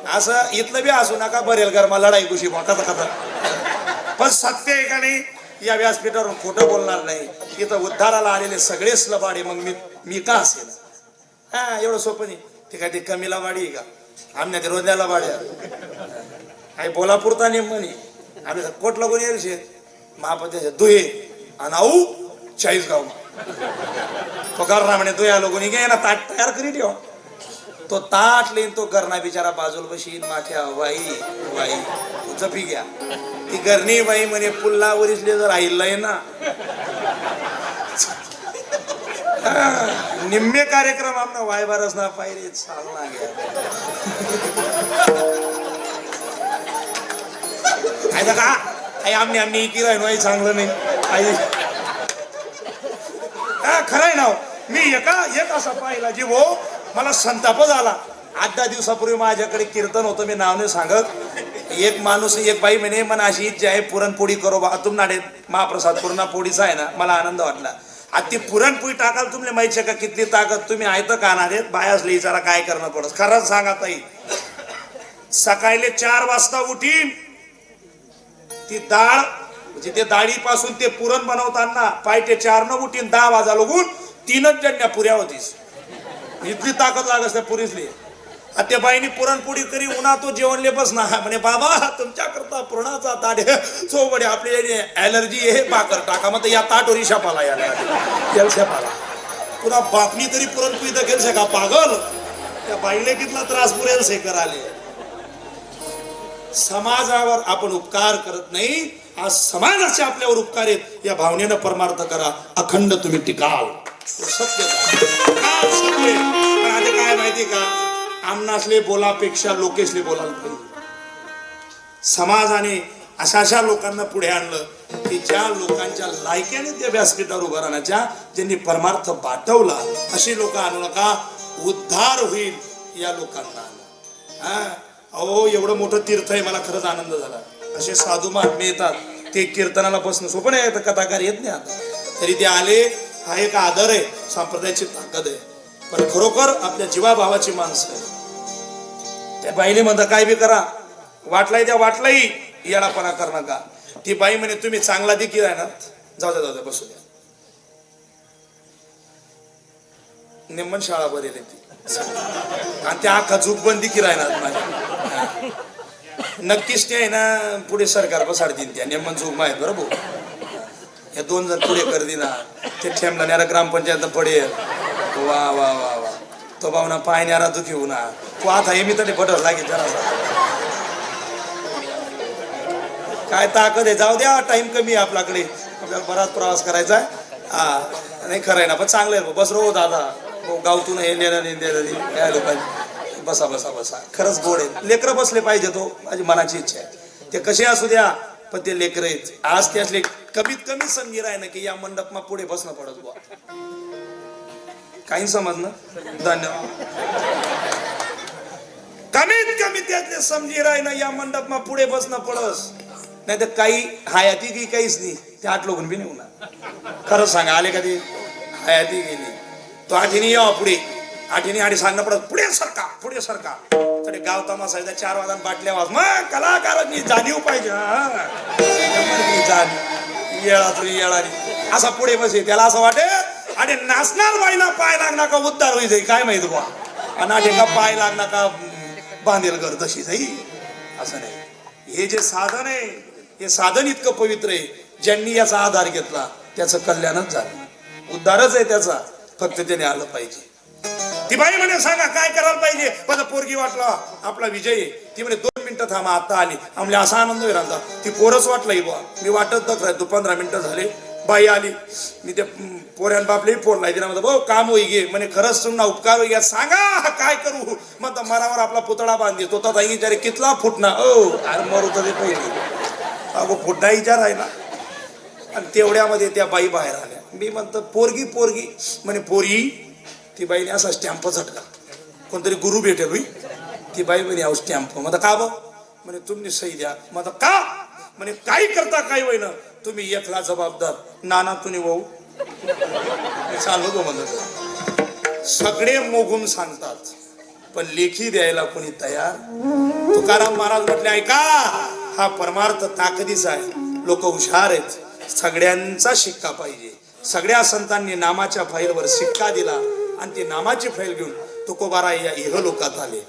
असं इथलं बी असू नका. बरेल गरमा लढाई कुशी कथा कथा. पण सत्य आहे का नाही, या व्यासपीठावरून खोटं बोलणार नाही. इथं उद्धाराला आलेले सगळेच लबाडे. मग मी का असेल? हा एवढं सोपं नाही. ते काय ते कमीला वाडी आहे का आमच्या ते रोजल्याला वाड्या काही बोलापुरता नेम म्हणे आम्ही कोट लागून येईल शेत महापत्याचे दुहे आणि आऊ 40 गाव तो करणार म्हणे दुया लोक घे ना ताट तयार करी ठेवा तो ताट लेन तो करणा बिचारा बाजूला बशीन माठ्या वाई वाई तू जपी घ्या ती करणी बाई म्हणे पुल्ला वरिसले जर राहिलंय ना निम्मे कार्यक्रम आमना वायबारस ना पाहिजे चालना घ्या काय का आई आमने इकी राहिलो चांगलं नाही आई खरंय ना मी एक असा पाहिला जी हो मला संताप झाला 8-10 दिवसापूर्वी माझ्याकडे कीर्तन होतं मी नाव नाही सांगत एक माणूस एक बाई म्हणे मन अशी इच्छा आहे पुरणपोळी करो बा तुम नाडे महाप्रसाद पुरणापोळीचा आहे ना मला आनंद वाटला आता ती पुरणपोळी टाकाल तुम्हाला माहिती आहे का किती ताकद तुम्ही आहे तर कानार आहेत बायासले विचारा काय करणं पडत खरंच सांगा ताई सकाळी 4 वाजता उठीन ती डाळ म्हणजे ते डाळीपासून ते पुरण बनवताना पायटे 4 न उठीन 10 वाजा लागून 3च जण्या पुऱ्या होतीस इतकी ताकद लागत त्या पुरीसली त्या बाईनी पुरणपोळी करी उन्हा तो जेवणले बस ना म्हणे बाबा तुमच्या करता पुरणाचा ताट सोबडे आपली ॲलर्जी आहे भाकर टाका मग या ताटोरी शापाला याला शापाला पुन्हा बापनी तरी पुरणपोळी तर गेल का पागल त्या बाईले कितला त्रास पुरेल शेकर आले समाजावर आपण उपकार करत नाही आज समाजाचे आपल्यावर उपकार आहेत या भावनेनं परमार्थ करा अखंड तुम्ही टिकाल सत्य काय माहिती का आमनासले बोलापेक्षा लोकेशले बोलायला पाहिजे समाजाने अशा लोकांना पुढे आणलं की ज्या लोकांच्या लायक्याने त्या व्यासपीठावर उभं राहण्याच्या ज्यांनी परमार्थ बाटवला अशी लोक आणू नका उद्धार होईल या लोकांना अहो एवढं मोठं तीर्थ आहे मला खरंच आनंद झाला असे साधू महात्मे येतात ते कीर्तनाला बसणं सोपं नाही कथाकार येत नाही आता तरी ते आले हा एक आदर आहे संप्रदायाची ताकद आहे पण खरोखर आपल्या जीवाभावाची माणसं आहे त्या बाईने म्हणता काय बी करा वाटलाय त्या वाटलाही येडापणा कर नका ती बाई म्हणे तुम्ही चांगला देखील आहे ना जाऊ द्या बसू द्या निम्मन शाळा बरी ती आणि त्या अख्खा झुकबंदी की राहणार माझ्या नक्कीच ते आहे ना पुढे सरकार बसाडतील त्या निम्मन झुक माहीत बरोबर हे 2 जण पुढे कर दिना ते ठेमला ग्रामपंचायत पडेल वा वा वा वा तो भावना पायण्याला दुखी होना तू आता हे मी तरी बटर लागेल जरा काय ताकद आहे जाऊ द्या टाइम कमी आहे आपल्याकडे आपल्याला बराच प्रवास करायचा आहे हा नाही खरं आहे ना पण चांगलं आहे बस रो दादा गावतून हे नेणं काय लोकांनी बसा बसा बसा खरंच गोड आहे लेकरं बसले पाहिजे तो माझी मनाची इच्छा आहे ते कसे असू द्या पण ते लेकर आहेत आज त्यासले कमीत कमी संधी राही ना की या मंडपमा पुढे बसणं पडत बुवा काही समजणं धन्यवाद कमीत कमी त्यातले समजी राही ना या मंडपमा पुढे बसणं पडस नाही तर काही हयाती की काहीच नाही ते 8 लोक बी नाही होणार खरंच सांगा आले का ते हयाती गेली तो 8नी यावा पुढे 8नी आधी सांगणं पडत पुढे सरका तरी गाव तमासायचा 4 वाजता बाटल्या वाज मग कलाकारांनी जाणीव पाहिजे येळानी असा पुढे बसे त्याला असं वाटे आणि नाचणार बाईला पाय लागणार का उद्धार होईल काय माहित बा आणि का पाय लागणार का बांधेल घर तशी जाई असं नाही हे जे साधन आहे हे साधन इतकं पवित्र आहे ज्यांनी याचा आधार घेतला त्याचं कल्याणच झालं उद्धारच आहे त्याचा फक्त त्याने आलं पाहिजे ती बाई म्हणे सांगा काय करायला पाहिजे माझा पोरगी वाटला आपला विजय ती म्हणे 2 मिनिटं थांबा आता आली आम्हाला असा आनंद होईल ती पोरच वाटला बुवा मी वाटत तू 15 मिनिटं झाले बाई आली मी त्या पोऱ्यान बापले फोन लायला म्हणतो भाऊ काम होई गे म्हणे खरंच तुमना उपकार होई सांगा काय करू मग मरावर आपला पुतळा बांधले तो तर विचारे कितला फुटना अरे मरू तर पहिले अगो फुटणा विचार आहे ना आणि तेवढ्यामध्ये त्या बाई बाहेर आल्या मी म्हणतो पोरगी म्हणे पोरी ती बाईने असा स्टॅम्प झटका कोणतरी गुरु भेटेल होई ती बाई म्हणे अहो स्टॅम्प मग का बघ म्हणे तुम्ही सही द्या मग का म्हणे काही करता काय होईना तुम्ही एकला जबाबदार नाना तुम्ही भाऊ चालू गो म्हणत सगळे मोगून सांगतात पण लेखी द्यायला कोणी तयार तुकाराम महाराज म्हटले ऐका हा परमार्थ ताकदीचा आहे लोक हुशार आहेत सगळ्यांचा शिक्का पाहिजे सगळ्या संतांनी नामाच्या फाईलवर शिक्का दिला आणि ती नामाची फाईल घेऊन तुकोबाराय या इहलोकात आले